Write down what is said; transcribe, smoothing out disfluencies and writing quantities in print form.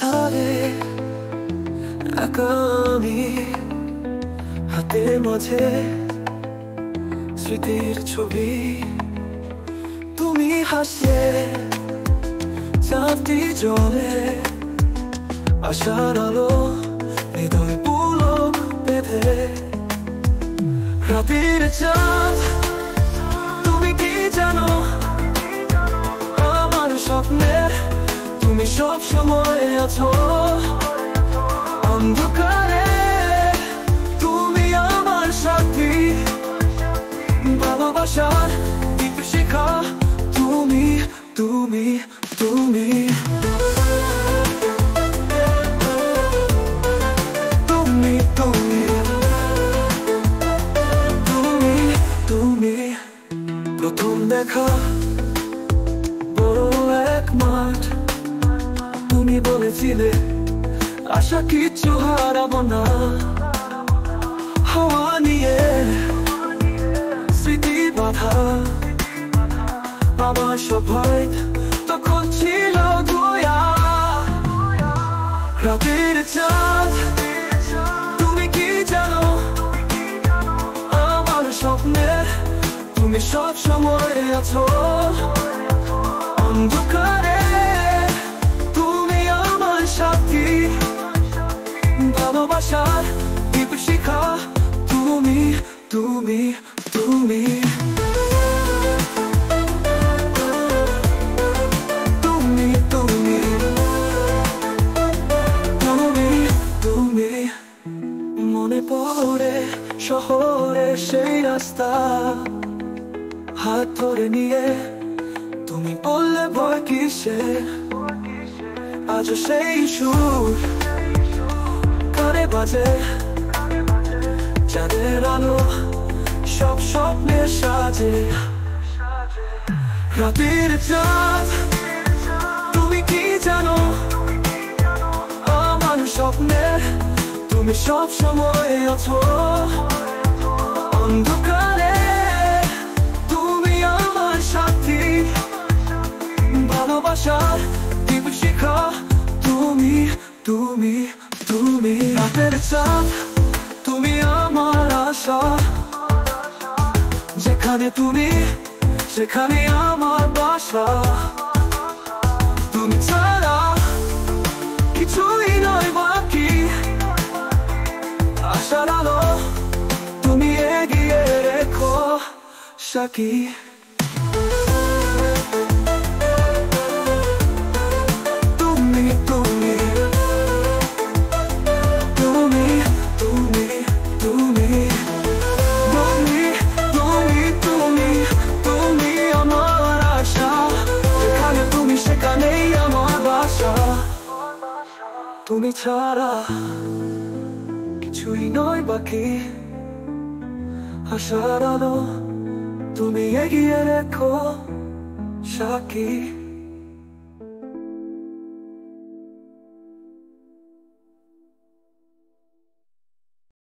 ধারে একা আমি, হাতের মাঝে স্মৃতির ছবি। তুমি হাসলে চাঁদটি জলে, আশার আলো হৃদয় পুলক বেঁধে। রাতের চাঁদ তুমি কি জানো, আমার স্বপ্নে তুমি সব সময় আছো। অন্ধকারে তুমি আমার সাথী, ভালোবাসার দীপশিখা তুমি, তুমি, তুমি। তুমি, তুমি, তুমি, তুমি। প্রথম দেখা বড় এক মাঠ, তুমি বলেছিলে আশা কিচ্ছু হারাবো না। হাওয়া নিয়ে স্মৃতি বাধা, আমার সবাই তখন ছিল ধোয়া। রাতের চাঁদ তুমি কি জানো, আমার স্বপ্নে তুমি সব সময় আছো। অন্ধকারে তুমি আমার সাথী, ভালোবাসার দীপশিখা তুমি, তুমি, তুমি। তুমি, তুমি, তুমি, তুমি। মনে পড়ে শহরের সেই রাস্তা, হাত ধরে নিয়ে তুমি বললে ভয় কিসে। আজও সেই সুর কানে বাজে, চাঁদের আলো সব স্বপ্নের সাজে। রাতের চাঁদ তুমি কি জানো, আমার স্বপ্নে তুমি সব সময় আছো। অন্ধকারে তুমি আমার সাথী, ভালোবাসার দীপশিখা তুমি, তুমি, তুমি। রাতের চাঁদ তুমি আমার আশা, যেখানে তুমি সেখানে আমার বাসা। তুমি ছাড়া কিছুই নয় বাকি, আশার আলো তুমি এগিয়ে রেখো সাকি। তুমি, তুমি, তুমি, তুমি, তুমি, তুমি, তুমি, তুমি, তুমি আমার আশা, যেখানে তুমি সেখানেই আমার বাসা। তুমি ছাড়া কিছুই নয় বাকি, আশার আলো তুমি এগিয়ে রেখো সাকি।